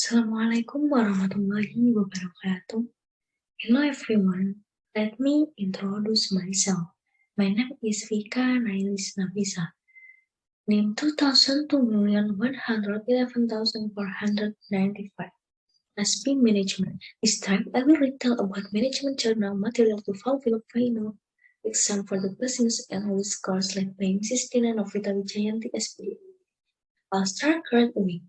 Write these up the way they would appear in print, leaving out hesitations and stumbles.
Assalamualaikum warahmatullahi wabarakatuh. Hello everyone. Let me introduce myself. My name is Vika Nailis Nafisa. Name 2002,111,495. SP Management. This time I will retell about management journal material to fulfill final exam for the business analyst course led by Mrs. Tina Novita Wijayanti SPD. I'll start right away.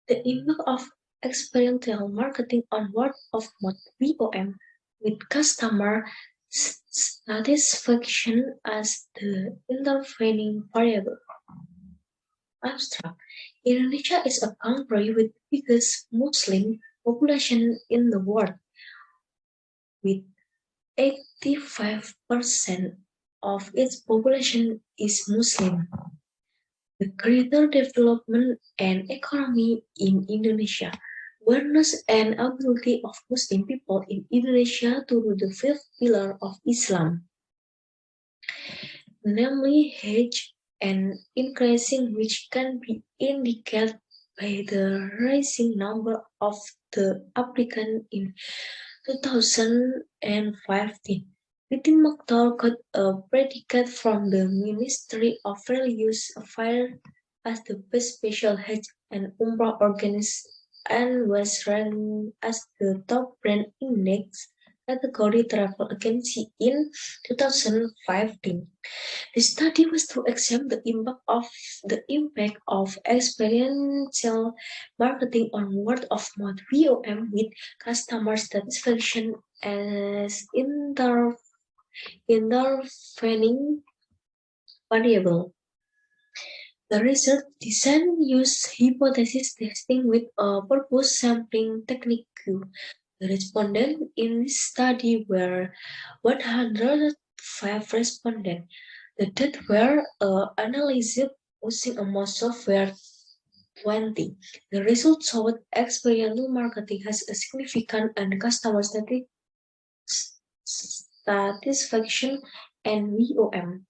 The impact of experiential marketing on word of mouth (VOM) with customer satisfaction as the intervening variable. Abstract. Indonesia is a country with the biggest Muslim population in the world, with 85% of its population is Muslim. The greater development and economy in Indonesia, awareness and ability of Muslim people in Indonesia to do the fifth pillar of Islam, namely Hajj, and increasing which can be indicated by the rising number of the applicants in 2015. Within Mokhtar got a predicate from the Ministry of Religious Affairs as the best special Hajj and Umrah organized and was ranked as the top brand index category travel agency in 2015. The study was to examine the impact of experiential marketing on word of mouth (VOM) with customer satisfaction as intervening variable. The research design used hypothesis testing with a purpose sampling technique. The respondents in this study were 105 respondents. The data were analyzed using a most software 20. The results showed experiential marketing has a significant and customer satisfaction and VOM.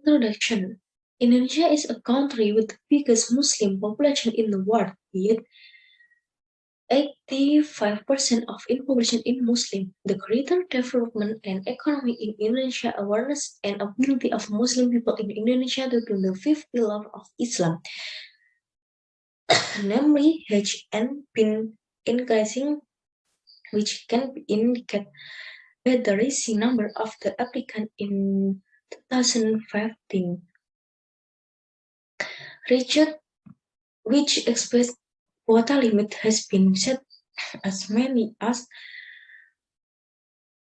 Introduction. Indonesia is a country with the biggest Muslim population in the world, with 85% of its population is Muslim. The greater development and economy in Indonesia, awareness and ability of Muslim people in Indonesia to do the fifth pillar of Islam, namely Hajj, and been increasing, which can indicate by the rising number of the applicants in 2015. Richard, which expressed quota limit has been set as many as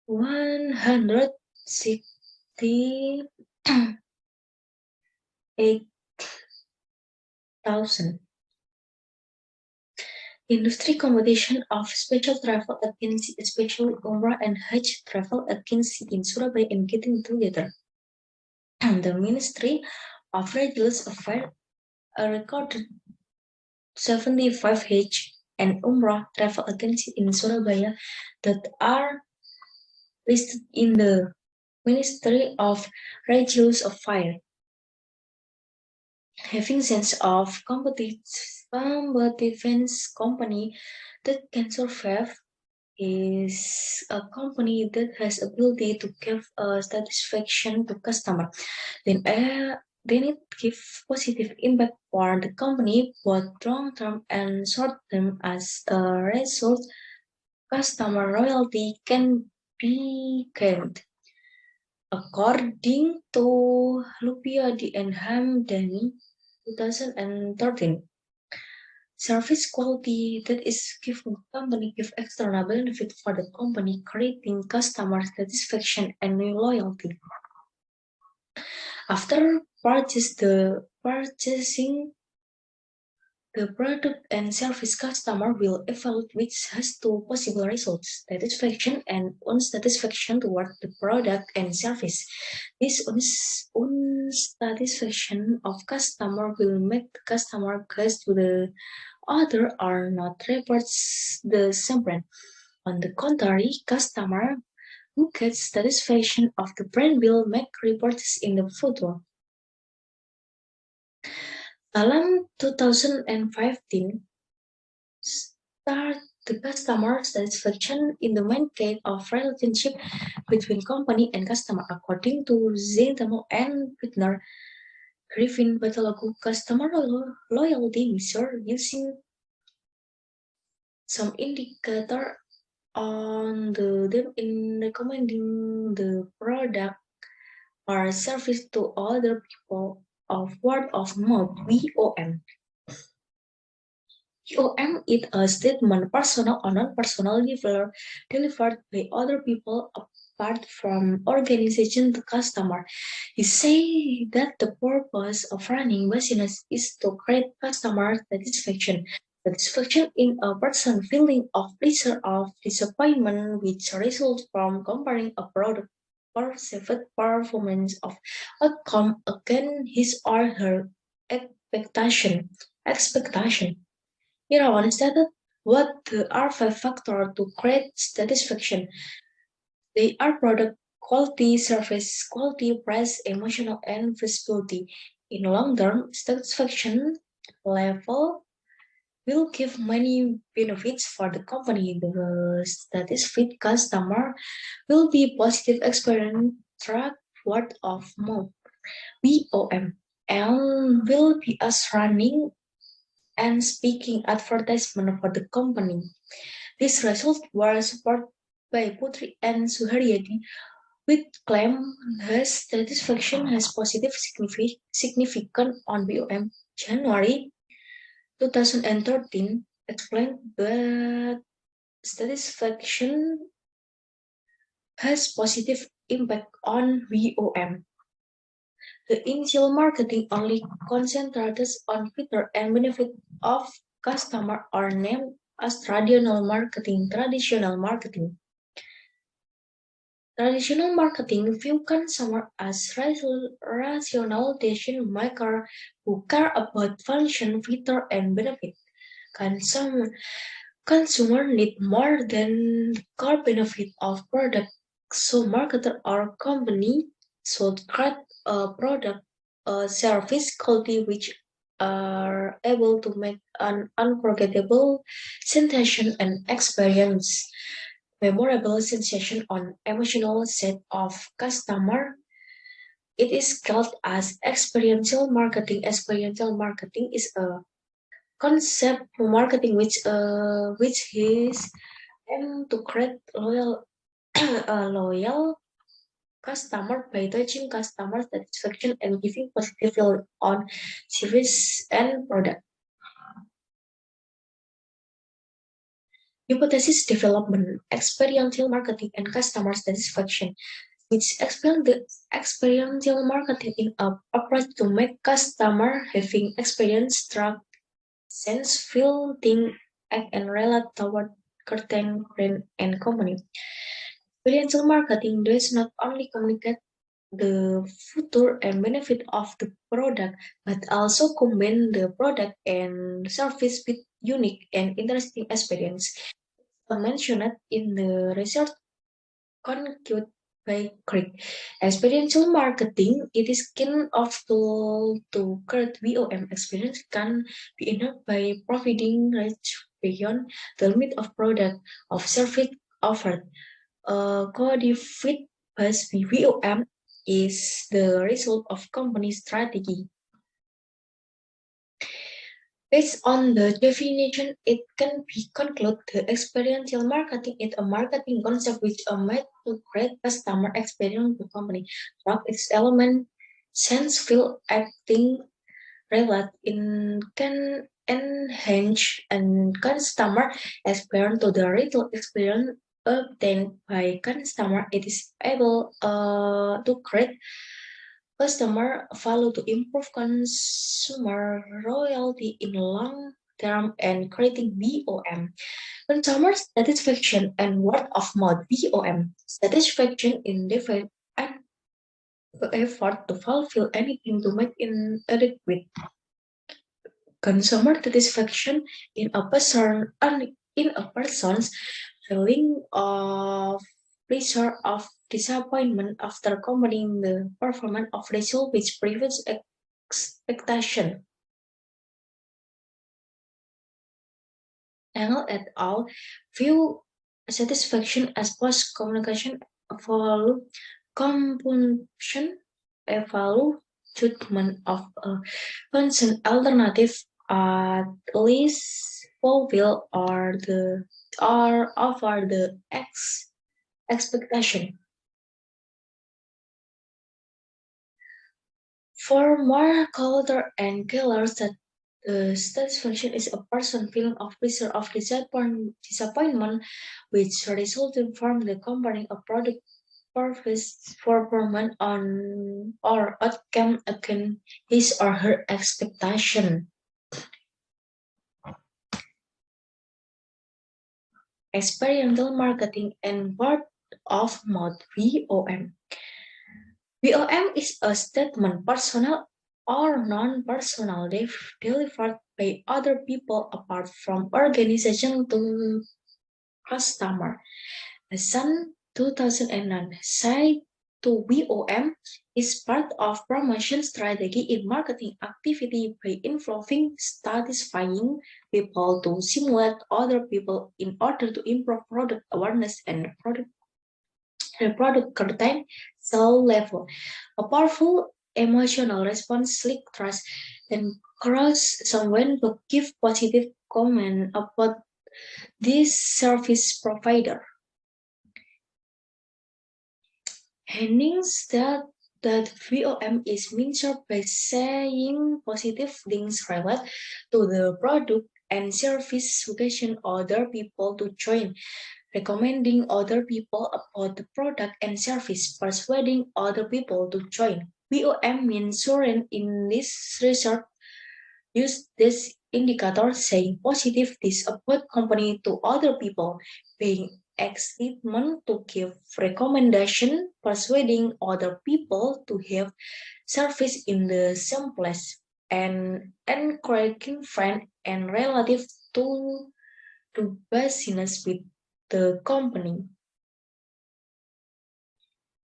168,000. Industry competition of special travel agency, especially Umrah and Hajj travel agency in Surabaya, and getting together. The Ministry of Religious Affairs recorded 75 Hajj and Umrah travel agencies in Surabaya that are listed in the Ministry of Religious Affairs. Having sense of competitiveness, company that can survive is a company that has ability to give satisfaction to customer. Then it give positive impact for the company, both long-term and short-term. As a result, customer loyalty can be gained. According to Lupiadi and Hamdani, 2013, service quality that is given company give external benefit for the company, creating customer satisfaction and loyalty. After purchasing the product and service, customer will evaluate which has two possible results: satisfaction and unsatisfaction toward the product and service. This unsatisfaction of customer will make the customer goes to the other or not reports the same brand. On the contrary, customer who gets satisfaction of the brand will make reports in the future. Dalam 2015, start the customer satisfaction in the main case of relationship between company and customer, according to Zentamo and Whitner. Griffin Batalagu customer loyalty measure using some indicator on them in recommending the product or service to other people of word of mouth VOM. VOM is a statement personal or non-personal delivered by other people apart from organization to customer. He say that the purpose of running business is to create customer satisfaction. Satisfaction in a person feeling of pleasure of disappointment which results from comparing a product perceived performance of outcome against his or her expectation. Irawan stated what are five factors to create satisfaction. They are product quality, service quality, price, emotional, and visibility. In long term, satisfaction level will give many benefits for the company. The satisfied customer will be positive experience track word of mouth (VOM) and will be us running and speaking advertisement for the company. These results were supported by Putri and Suharyadi, with claim his satisfaction has positive significant on BOM. January 2013 explained that satisfaction has positive impact on VOM. The initial marketing only concentrated on feature and benefit of customer are named as traditional marketing. Traditional marketing view consumer as rational decision maker who care about function, feature, and benefit. Consumer, consumer need more than the core benefit of product, so marketer or company should create a product, a service quality which are able to make an unforgettable sensation and experience memorable sensation on emotional set of customer. It is called as experiential marketing. Experiential marketing is a concept for marketing which is aim to create loyal loyal customer by touching customer satisfaction and giving positive feel on service and product. Hypothesis development, experiential marketing, and customer satisfaction, which explain the experiential marketing in a approach to make customer having experience, track, sense, feel, think, act, and relate toward certain brand and company. Experiential marketing does not only communicate the future and benefit of the product, but also combine the product and service with unique and interesting experience. Mentioned in the research conducted by Craig. Experiential marketing, it is kind of tool to create VOM experience can be enabled by providing reach beyond the limit of product of service offered. Codified as VOM is the result of company strategy. Based on the definition, it can be concluded that experiential marketing is a marketing concept which is made to create customer experience the company. Throughout its element, sense, feel, acting, relate in can enhance and customer experience to the retail experience obtained by customer. It is able to create customer value to improve consumer loyalty in long term and creating VOM. Consumer satisfaction and word of mouth VOM. Satisfaction in the effort to fulfill anything to make in adequate. Consumer satisfaction in a person's feeling of pleasure of disappointment after combining the performance of result which prevents expectation. Engel et al. View satisfaction as post-communication compulsion judgment of a consent alternative at least fulfill or offer the expectation. For more Coulter and Keller, satisfaction is a person feeling of pleasure of disappointment which resulting from the company a product performance on or outcome against his or her expectation. Experiential marketing and word of mouth (VOM). VOM is a statement, personal or non-personal, delivered by other people apart from organization to customer. The Sun 2009 site to VOM is part of promotion strategy in marketing activity by involving satisfying people to simulate other people in order to improve product awareness and product content cell level. A powerful emotional response like trust and encourage someone to give positive comment about this service provider. Hennings that VOM is measured by saying positive things related to the product and service, suggesting other people to join, recommending other people about the product and service, persuading other people to join. VOM means surrender in this research. Use this indicator saying positive things about company to other people, being excitement to give recommendation, persuading other people to have service in the same place, and encouraging friends and relatives to do business with the company.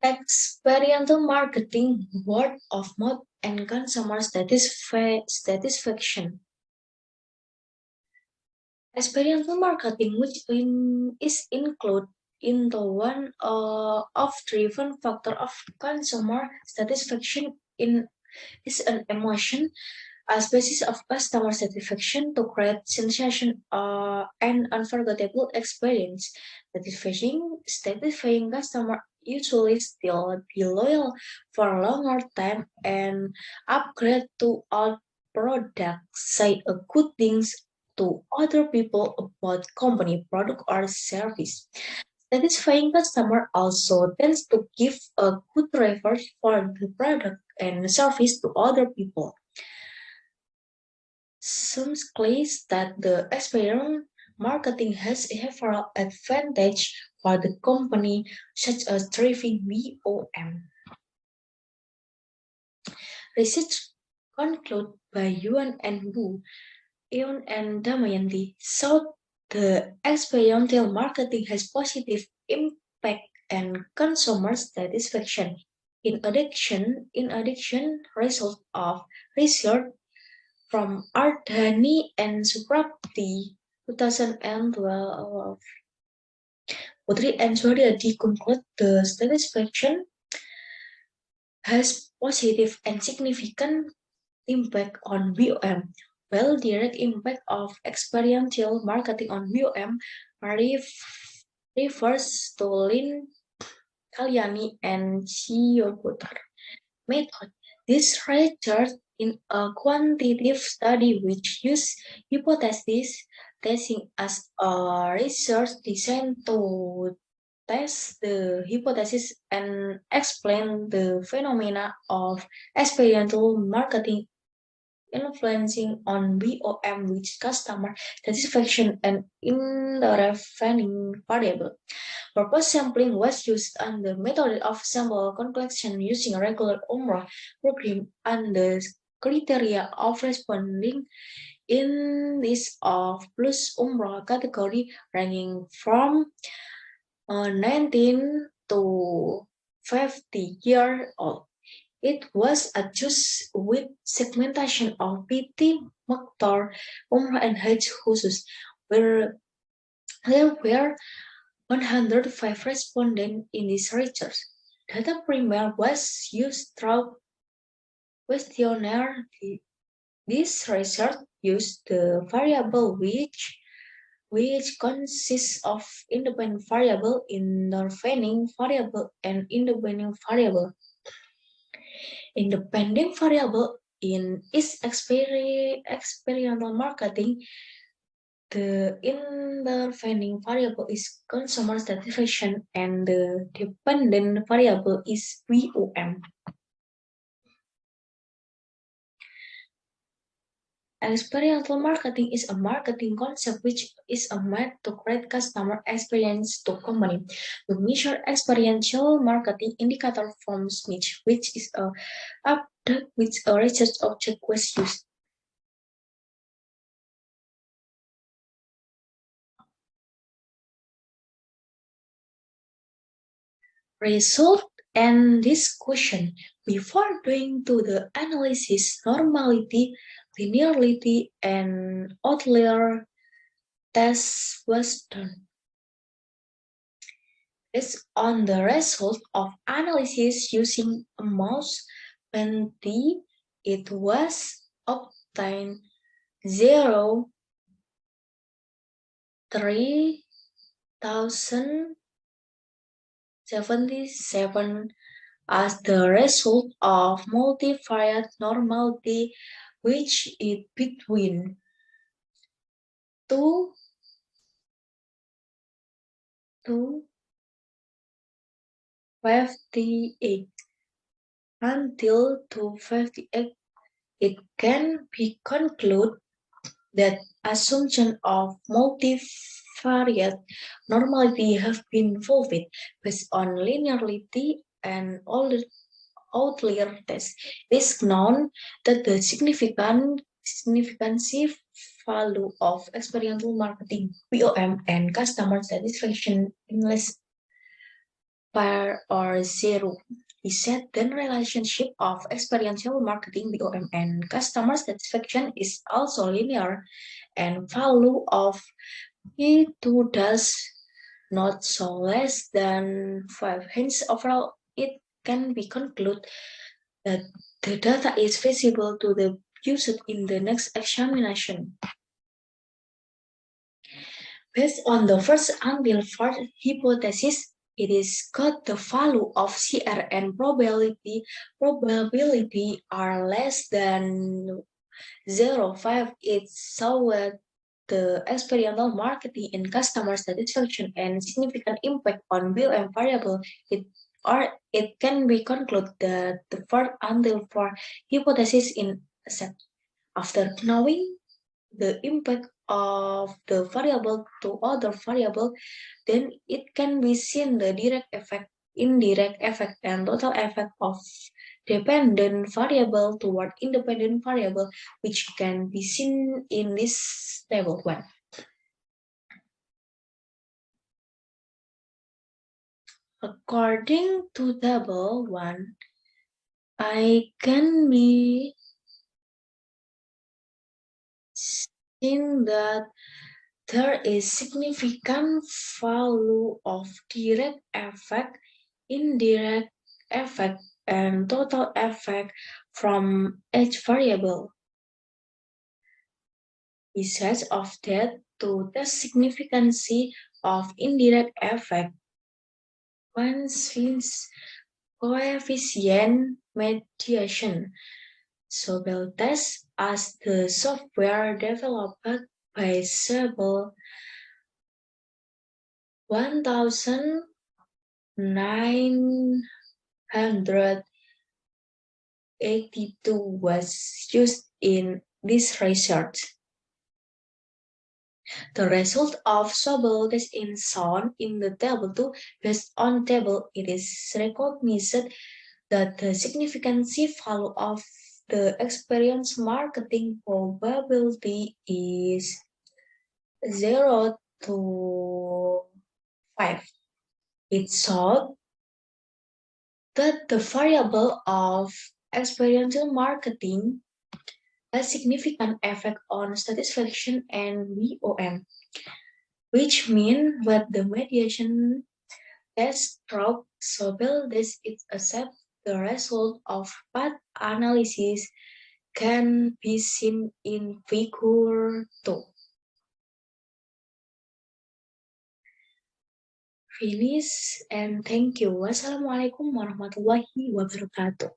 Experiential marketing, word of mouth, and consumer satisfaction. Experiential marketing, which is included in the one of driven factor of consumer satisfaction is an emotion, a species of customer satisfaction to create sensation and unforgettable experience. Satisfying customer usually still be loyal for a longer time and upgrade to our products, say a good things to other people about company product or service. Satisfying customer also tends to give a good review for the product and service to other people. Some claims that the experiential marketing has several advantages for the company, such as driving VOM. Research concluded by Yuan and Wu, Eon and Damayanti showed the experiential marketing has positive impact and consumer satisfaction. In addition, results of research from Ardhani and Suprapti 2012, Putri and Suryadi conclude the satisfaction has positive and significant impact on VOM, while direct impact of experiential marketing on VOM refers to Lin Kalyani and Siobutar method. This research in a quantitative study which used hypothesis testing as a research designed to test the hypothesis and explain the phenomena of experiential marketing influencing on VOM, which customer satisfaction and in the refining variable. Purpose sampling was used and the method of sample collection using a regular Umrah program and the criteria of responding in this of plus Umrah category ranging from 19 to 50 years old. It was adjusted with segmentation of PT, Maktar, Umrah, and Hajj Khusus, where there were 105 respondents in this research. Data primer was used through questionnaire. This research used the variable which consists of independent variable, intervening variable, and independent variable. Independent variable in its experiential marketing, the intervening variable is consumer satisfaction and the dependent variable is VOM. Experiential marketing is a marketing concept which is a method to create customer experience to company. To measure experiential marketing indicator from Smith, which is a update with a research object was used. Result and discussion. Before going to the analysis, normality, linearity, and outlier test was done. Based on the result of analysis using a mouse Penty, it was obtained 3,077 as the result of multivariate normality, which is between 2 to 58 until 258. It can be concluded that assumption of multivariate normality have been fulfilled based on linearity and outlier test. It is known that the significancy value of experiential marketing (POM) and customer satisfaction in less par or zero. He said the relationship of experiential marketing (POM) and customer satisfaction is also linear, and value of E2 does not so less than 5. Hence, overall, it can be concluded that the data is visible to the user in the next examination. Based on the first angle for hypothesis, it is got the value of CR and probability are less than 0.5. It's so the experiential marketing and customer satisfaction and significant impact on bill and variable, it can be concluded that the first until for hypothesis in accept. After knowing the impact of the variable to other variable, then it can be seen the direct effect, indirect effect, and total effect of dependent variable toward independent variable, which can be seen in this table 1. According to table 1, I can be seen that there is significant value of direct effect, indirect effect, and total effect from each variable. Besides of that, to test significancy of indirect effect, one sees coefficient mediation. Sobel test as the software developed by Sebel 1982 was used in this research. The result of Sobel test is shown in the table 2. Based on table, it is recognized that the significancy value of the experience marketing probability is 0 to 5. It showed that the variable of experiential marketing has significant effect on satisfaction and VOM, which mean that the mediation test drop so well that it accepts the result of path analysis can be seen in figure 2. Finish and thank you. Wassalamualaikum warahmatullahi wabarakatuh.